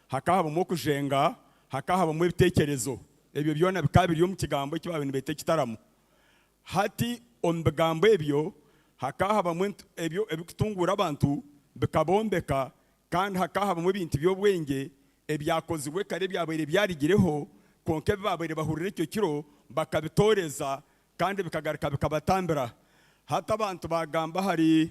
hakahabamo kujenga hakahabamo ibitekerezo ebyo byona bikabiri mu kigambo cy'abintu bete kitaramo hati ombigambo ebyo hakahabamo ebyo ebikutungura abantu bikabombeka kandi hakahabamo ibintu by'obwenge ebyakozwe kare byabere byarigireho konke babere bahurire cyo kiro bakabitoreza kandi bikagaruka bikabatambira hata abantu bagamba hari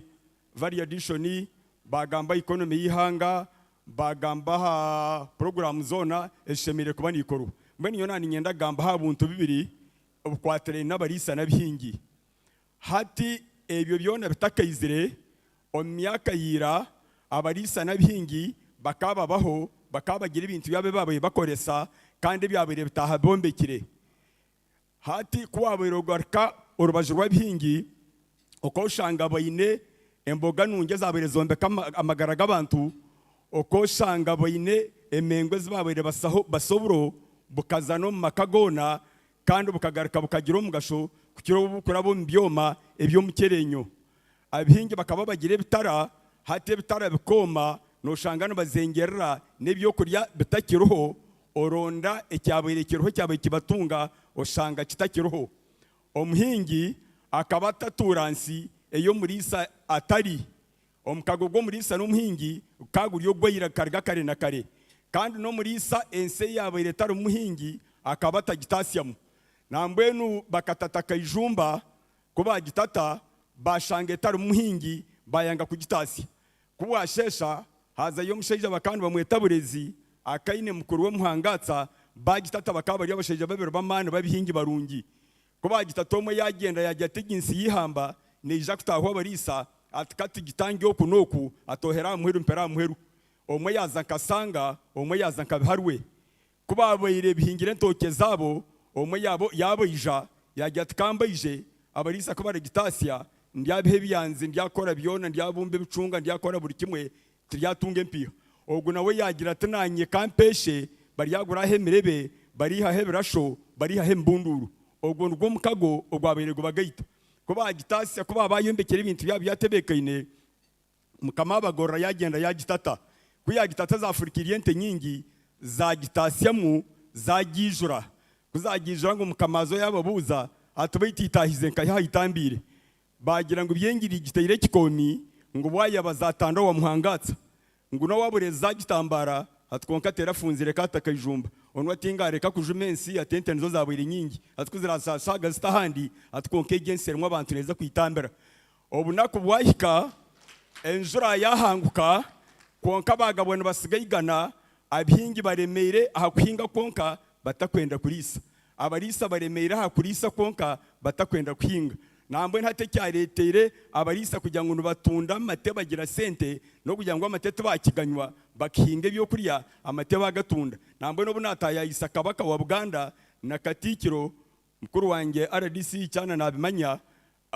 variation bagamba economy y'ihanga bagamba ha program zona eshemire kuba nikoro mbene yona nyenda gamba ha buntu bibiri obukwatere n'abarisa nabihingi hati ebyo byona bitakayizire omyaka yira abarisa nabihingi bakababaho bakabagira ibintu byabe babaye bakoresa kandi byabere bitaha bombekire hati kuwaberogarka urubaje rw'abihingi uko ushanga bayine emboga nunge zabere zombeka amagara g'abantu uko ushanga bayine emengwe zabere basoburo bukazano mu makagona kandi bukagaruka bukagira umugasho kukiro bukurabo mbyoma ebyo mukerenyo abihingi bakaba bagire bitara hati bitara bikoma no shangano bazengerera nebyo kurya bitakiroho oronda ekyabere kiroho cyabaye kibatunga oshanga kitakiroho omuhingi akabata turansi eyo murisa atari omukagogo murisa n'umuhingi ukaguriyo gwoyira karga kare na kare kandi no murisa ense yabere tari umuhingi akabata gitasiyamu nambwenu bakatataka ijumba kuba gitata bashange tari umuhingi bayanga kugitasi kubwashesha haza yo musheje bakandi bamwetaburezi akaine mukuru we muhangatsa bagitata bakaba ari abasheje babero bamana babihingi barungi kuba gitatomo yagenda yajya teginsi yihamba neja kutaho barisa atkati gitangi okunoku atohera muheru mpera muheru omwe yaza nkasanga omwe yaza nkabiharwe kuba abayire bihingire ntoke zabo omwe yabo ija yajya tkambaije abarisa kuba regitasiya ndyabihe byanze ndyakora byona ndyabumbe bicunga ndyakora buri kimwe turyatunge mpiyo ogu nawe yagira tunanye kampeshe bari yagura hemerebe bari ha hebrasho bari ha hembunduru ogu ngo mukago ogwabere go bagayita kuba gitasiya kuba bayombekera ibintu byabo byatebekaine mukama bagora yagenda yagitata kuyagitata za Afurikiriente nyingi za gitasiya mu zagijura kuzagijura ngo mukamazo yababuza atubayititahize nkayahitambire bagira ngo byengiri gitayire kikomi ngo bwaya bazatanda wa muhangatsa ngo no wabureza gitambara atwonka terafunzire katakajumba onwa tingare kakujumensi atente nizo zabwire nyingi atkuzira saga zitahandi atwonke genserwa abantu neza kwitambira obunako bwahika enjura yahanguka konka bagabona basigayigana abihingi baremere ahakuhinga konka batakwenda kurisa abarisa baremere ahakurisa konka batakwenda kuhinga nambwe ntate cyaretere abarisa kugira ngo batunda amate bagira sente no kugira ngo amate tubakiganywa bakihinge byo kuriya amate bagatunda nambwe no bunataya isakabaka wa Buganda na katikiro mukuru wanjye RDC cyana nabimanya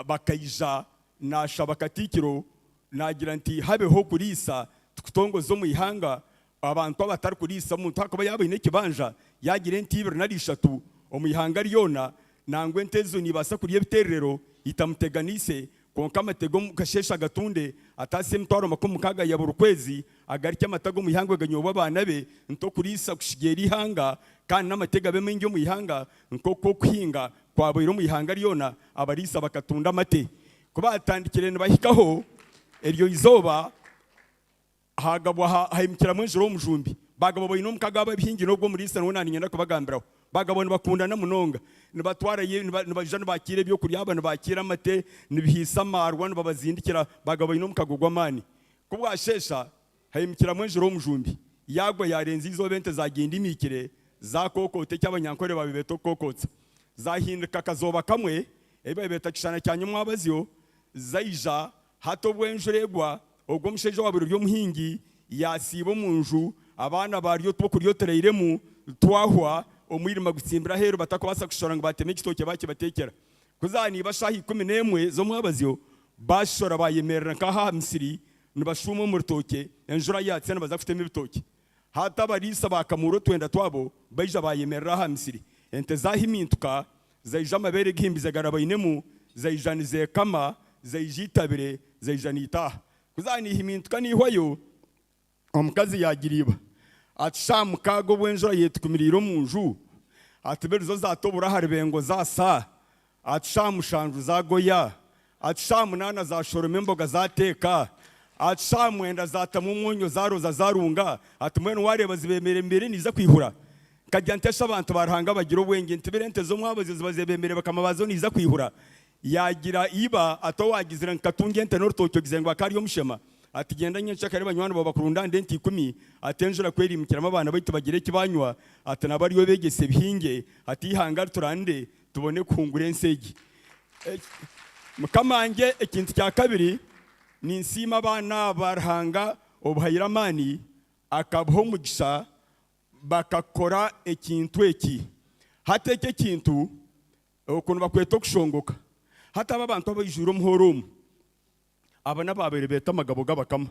bakayija nashaba katikiro nagira nti habeho kurisa tukutongo zo mu ihanga abantu abatari kurisa mu takaba yabaye kibanja yagire ntibiro nari 3 omuyihanga ryona nangwe ntezo nibasa kuriye biterero itamuteganise konka amatego mukashesha gatunde atase mtwaro makumkaga ya burukwezi agarike amatago mu ihanga ganyoba abana be nto kurisa kushigera ihanga kandi n'amatega be mengi mu ihanga nko kuhinga kwabayiro mu ihanga ryona abarisa bakatunda amate kuba atandikirene bahikaho eryo izoba hagabwa hahimikira mwenjoro mujumbi bagabo bayino mukagaba bihingi no bwo muri isa none nyenda kubagambiraho bagabona bakundana munonga nibatwara nibajana bakire byo kuri abana bakira amate nibihisa marwa babazindikira bagabo bayino mukagugwa mani kubwashesha hahimikira mwenjoro mujumbi yagwa yarenze izo bente zagenda imikire za kokote cy'abanyankore babibeto kokotsa zahinduka kazoba kamwe ebebeta kishana cyanye mwabaziyo zaija hato bwenjuregwa ubwo musheje wabiro byo muhingi yasibo munju abana bariyo two kuriyo tereyiremu twahwa omwirima gutsimbira hero batakobasa kushora ngo bateme kitoke baki batekera kuzani bashahi 11 zo mwabaziyo bashora bayemerera nkaha Misiri nibashuma mu rutoke enjura yatse nabaza kufitema ibitoke hata barisa bakamuro twenda twabo bayija bayemerera ha Misiri ente zahimintuka zayija mabere gihimbiza garabayinemu zayijanize kama zayijitabire zayijanita kuzani himintuka nihwayo omukazi yagiriba atshamu kago bwenjora yetkumiriro munju atiberizo zatobura haribengo zasa atshamu shanju zagoya atshamu nana za shorome mboga zateka atshamu enda zatamu mwonyo zaroza zarunga atumwene wareba zibemere mbere niza kwihura kajyantesha abantu barahanga bagira ubwenge ntibirente zo mwabazizi bazebemere bakamabazo niza kwihura yagira iba atowagizira nkatungente n'urutoke gizengo akariyo mushema atigenda nyinshi kare banywano babakurunda ndenti 10 atenjura kweri mukirama abana baito bagire kibanywa atanabariyo begese bihinge atihanga turande tubone kungure nsegi mukamange ikintu cya kabiri ni nsima abana barahanga obuhayiramani akabho mugisha bakakora ekintu eki hateke kintu ukuntu bakweto kushongoka hata abantu abayijuro muhoromu abana babere beta amagabo gabakama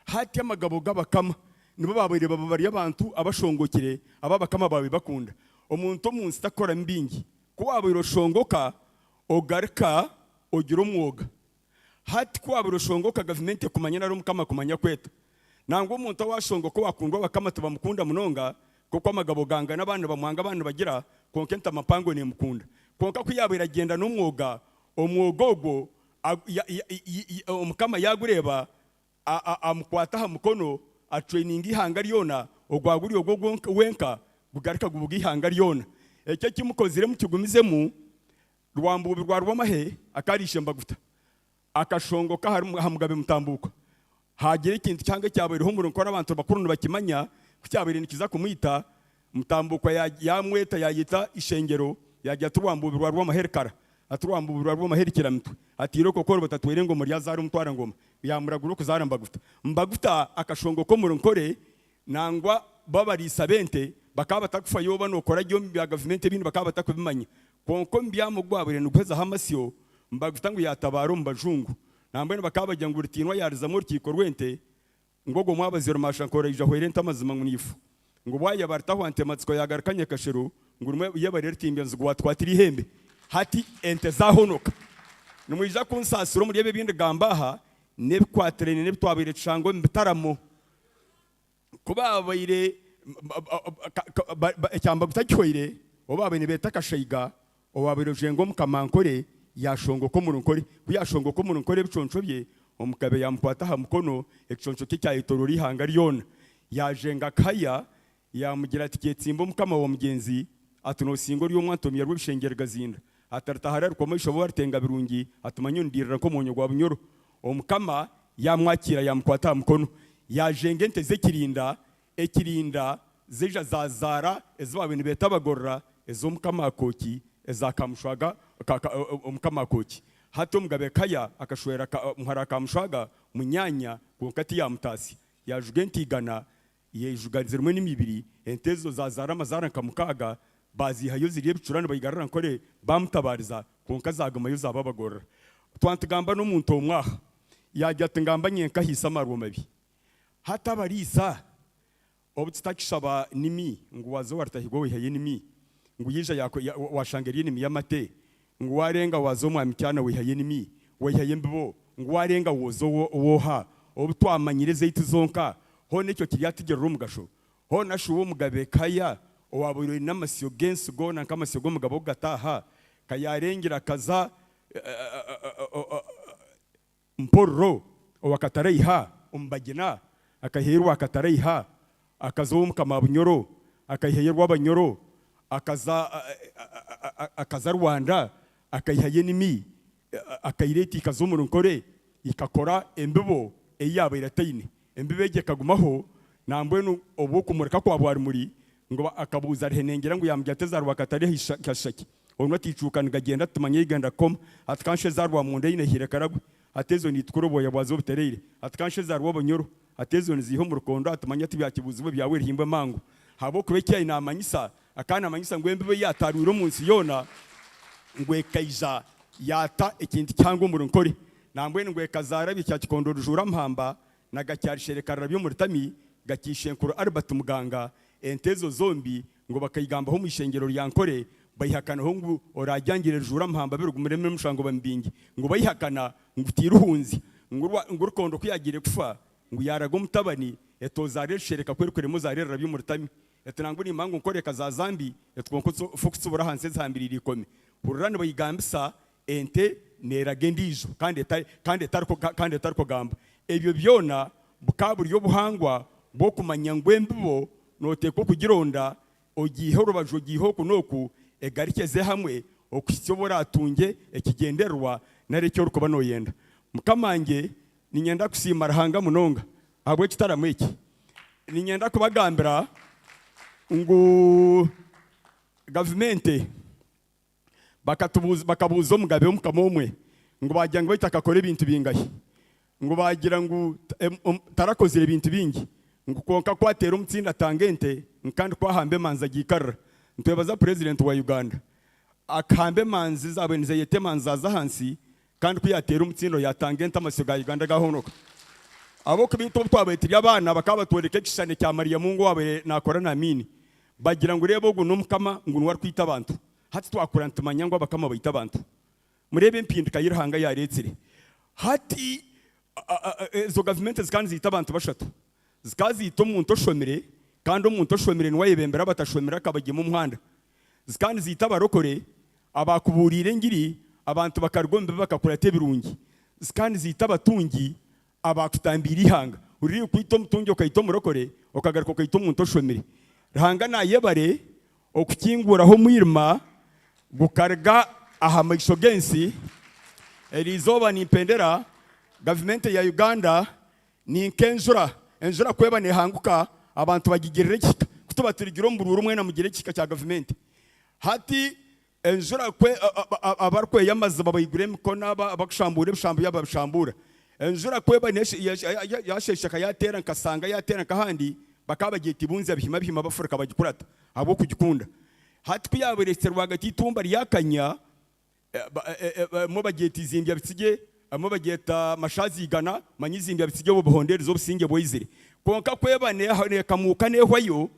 hati amagabo gabakama nibo babere babari abantu abashongokire ababakama bawe bakunda omuntu munsi takora mbingi kuba biroshongoka ogarka ogira umwoga hati kuba biroshongoka government kumanya naro mukama kumanya kweta nango umuntu washongoka wakundwa bakama tubamukunda munonga kuko amagabo ganga nabana bamwanga abantu bagira konkenta mapango ne mukunda konka kuyabira agenda n'umwoga omwogogo omukama yagureba amukwataha mukono a training ihanga ryona ogwaguri ogwo wenka bugarika gubuga ihanga ryona ecyo kimukozire mu kigumizemu rwambubi rwamahe akarishe mbaguta akashongoka hamugabe mutambuka hagira ikintu cyangwa cyabere humuro nkora abantu bakuru bakimanya kucyabere nikiza kumwita mutambuko yamweta yayita ishengero yajya turwambubi rwamaherekara aturwambubi rwamaherekera mtu atiro kokoro batatwere ngo muri yazari umutwara ngoma yamuraguru kuzara mbaguta akashongoko mu nkore nangwa babarisa bente bakaba batakufa yoba nokora ryo bya government bintu bakaba batakubimanya konko mbyamugwabure nukweza hamasyo mbaguta ngo yatabaro mbajungu nambene bakaba bajya ngo rutinwa yariza mu rukiko rwente ngogo mwabaziro mashankora ija hwerenta amazima munifu ngo bwaya bartaho antematsiko yagarukanye kashero ngo rumwe yabarere timbyanzu gwatwatiri hembe hati ente zahonoka numwiza kunsasiro muri bindi gambaha nebikwaterene nebitwabire cango mbitaramo kuba bayire cyamba gutachoire obabene beta kashayiga obabire jengo mukamankore yashongo ko murunkore kuyashongo ko murunkore biconco bye omukabe yamkwataha mukono ekiconco cye cyayitorori hanga ryona yajenga kaya yamugira tiketsimbo mukama wa mugenzi atuno singo ryo mwantomye rw'ibishengero gazinda atartahara rukomo ishobora tenga birungi atumanyondirira ko monyo gwa bunyoro omukama yamwakira yamkwataha mukono yajenge nteze ekirinda zija zazara ezobabene beta bagorra ezo mukama akoki ezakamushwaga omukama akoki hato mugabe kaya akashwera muharaka mushwaga munyanya kunkati ya mutasi yajugentigana yejuganzirwe n'imibiri entezo zazara amazara nkamukaga bazihayo ziriye bicurane bayigarara nkore bamutabariza konka zagama yo zababagorra twantugamba no muntu omwaha yajya tungamba nyenka hisa marwo mabi hata barisa obutakishaba nimi ngo wazo wartahigo wihaye nimi ngo yija washangeriye nimi yamate ngo warenga wazo mwamicyana wihaye nimi wihaye mbibo ngo warenga wozo woha obutwamanyireze ituzonka ho necyo kiryatigera rumugasho ho nashuwo mugabe kaya owaburo n'amasiyo gensi go nankamasiyo go mugabo gataha kayarengera kaza mporo owakatareiha umbagina akaherwa akatareiha akazo mukama bunyoro akaherwa abanyoro akaza Rwanda akayihaye nimi akayireti kazumurunkore ikakora embibo eyaba iratayine embibege kagumaho nambwe obukumurika kwa bwari muri ngo akabuza rihenengera ngo yambyateza rwakatari hishaki ono ticuka ngagenda tumanye iganda kom atkanshe zarwa munde yine hirekaragwe atezo nitkurobo yabazo buterere atkanshe zarwa bonyoro atezo niziho mu rukondo atumanye ati byakibuziwe byawe rihimba mangu habo kubekya inamanyisa akana amanyisa ngo embibe yataruro munsi yona ngwe kaiza yata ikindi cyangwa mu runkore nambwe ngwe kazara bicya kikondo rujura mpamba nagacyarishyerekarara byo murutami gakishenkuru Albert muganga entezo zombi ngo bakayigambaho mu ishengero ryankore bayihakanaho ngo orajyangire rujura mpamba birugumureme mushango bambingi ngo bayihakana ngo utiruhunzi ngo urukondo kuyagire kufa ngo yarago mutabani etozare shereka kwerukure muzarera by'umurutami etanangu ni mangu nkoreka za zambi etwonko fokusubura hanse zambirira ikome ururane bayigambisa ente neragendijo kandi tariko gamba ebyo byona bukaburyo buhangwa bwo kumanya ngwembibo noteko kugironda ogihe rubajo giho kunoku egarikeze hamwe okushobora atunge ekigenderwa narekyo rukoba noyenda mukamange ninyenda kusimara hanga munonga abwe kitaramo iki ninyenda kubagambira ngo government bakabuza mugabe mukamomwe ngo bajya ngo bahita akakora ibintu bingahe ngo bagira ngo tarakozire ibintu bingi ngo konka kwatera umutsinda tangente kandi kwahambe manza gikarra ntebaza president wa Uganda akambe manzi zabenize yete manza za hansi kandi kuyatera umutsindo yatangente amasiga ya Uganda gahonoka abo kubito twabetiri abana bakabatwereka kishane cya Maria Mungu wabe nakora namini bagira ngo rebo guno mukama ngo nwar kwita abantu hati twakura ntumanya ngo bakama bayita abantu murebe mpindika yirhanga yaretsire hati zo government zikandi zita abantu bashatu zikazi ito umuntu oshomere kandi umuntu oshomere nwayebembera batashomera kabagiye mu muhanda zikandi zita barokore abakuburire ngiri abantu bakargombe bakakura tebirungi zikandi zita batungi abakutambira ihanga uri kwito mutungi okayito murokore okagaruka okayito umuntu oshomere rahanga nayebare okukinguraho mwirima gukarga aha maisho gensi elizoba nipendera government ya Uganda ni kenjura enjura kweba nehanguka abantu bagigirire kika kutubatirigiro mbururu umwe na mugire kika cya government hati enjura kwe abarkwe yamaze babayigure mukona abakushambure bishambu yabashambura enjura kweba yasheshaka yatera nkasanga yatera kahandi bakabagita ibunzi bihima bafurika bagikurata abo kugikunda hati kuyaberetse rwagati itumba ryakanya mo bagita izimbya bitsige amo bageta mashazi igana manyizimbya bitsige bo buhondere zo businge boyizire konka kwebane kamuka nehwayo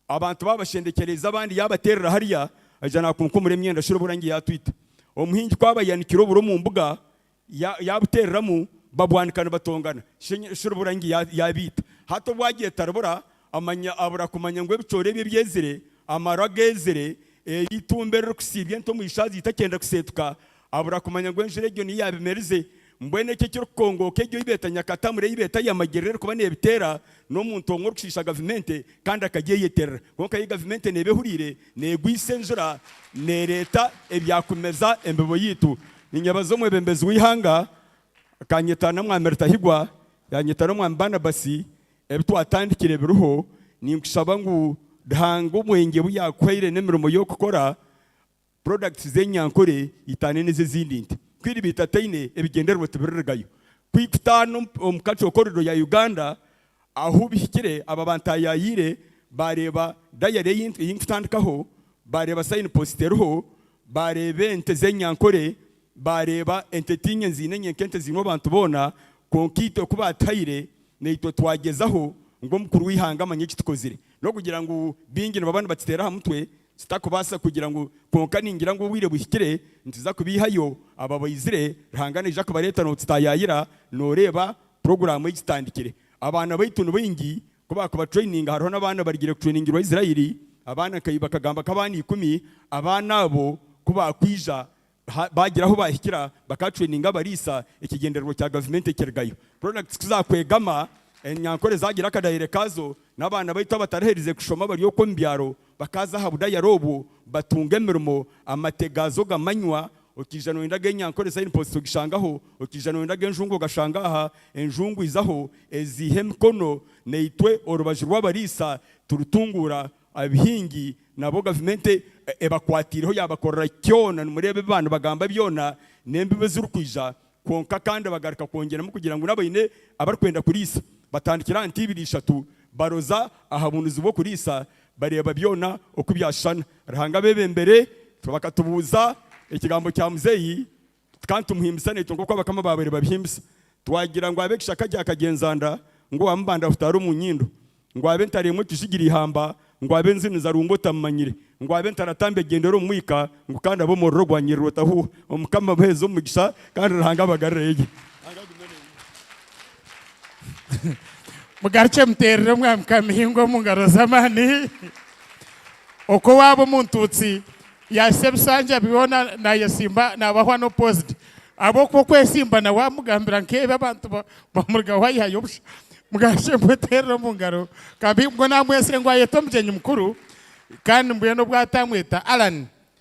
abantu babashendekereza abandi yabaterera hariya ajana kumkumure myenda shiro burangi yatwita omuhingi kwabayanikiro buro mu mbuga yabutereramu babwanikana batongana shiro burangi yabita hato bwagiye tarabura amanya abura kumanya ngwe bicore byezire amaragezire itumbere kusibye nto mwishazi itakenda kusetuka abura kumanya ngwe njiregyo ni yabimerize mbwene cyo Kongo kejyo ibetanya katamure ibeta yamagerere kuba nebitera no muntu nkuru kushisha government kandi akagiye yetera konka yi government nebehurire negwisenjura ne leta ebyakumeza embebo yitu ninyabazo mwebembezi wihanga kanyetana mwamerta higwa yanyetana mwambana basi ebitu atandikire biruho ninkusaba ngo dhango mwenge buyakwire nemirimo yo gukora products zenyankore itane neze zindi kwiri bitataine ebigenderwa tubiragayo kwikutano omukacho corridor ya Uganda aho bihikire ababanta yayire bareba dayare yinkutandikaho bareba sign posteroho barebe ente zenyankore bareba entetinye nzinenye kente zino bantu bona konkito kuba tayire neito twagezaho ngo mukuru wihanga amanye kitukozire no kugira ngo bingi n'abana batitera hamutwe sitakubasa kugira ngo konka ningira ngo wire buhikire ntiza kubihayo ababayizire rahangane Jacques bareta no titayayira noreba program y'igitandikire abana bayituno bingi kuba training hariho n'abana barigire training rwa Israeli abana kayiba kagamba kabani 10 abana abo kuba kwija bagiraho bahikira bakatraininga barisa ikigenderwa cya government kergayo products kizakwegama enyankore zagira kadahire kazo n'abana bayita bataraherize kushoma bari yo kombyaro bakaza habuda ya robo batunge mirimo amategazo gamanywa okijano indage enyankore sign post gishangaho okijano indage enjungu gashangaha enjungu izaho ezihe mkono neitwe orubajirwa barisa turutungura abihingi nabo government ebakwatiriho yabakorera cyona murebe bana bagamba byona nembibe zurukwijja konka kandi bagarika kongeramo kugira ngo nabayine abarkwenda kurisa batandikira antibiri 3 baroza ahabunzi bo kurisa bareba byona okubyashana rahanga bebembere tubakatubuza ikigambo cya muzeyi kandi umuhimbisane tungo kwa bakama babere babihimbisa twagira ngo abekishaka jya kagenzanda ngo ambanda utaru mu nyindo ngo abentare mu kishigiri ihamba ngo abenzinuza rumbota manyire ngo abentaratambe gendero mwika ngo kandi abo mororo gwanyiriro tahu omukama bezo mugisha kandi rahanga bagareye mugarche mterere mwamkamihingo mungaro zamani uko wabo muntutsi yasebsanja bibona na yasimba na bahwano opposed abo ko kwesimba na wamugambira nkebe abantu bamurga wayayobsha mugarche mterere mungaro kambi ngo namwese ngo ayetomjenye mukuru kandi mbuyeno bwatamweta Alan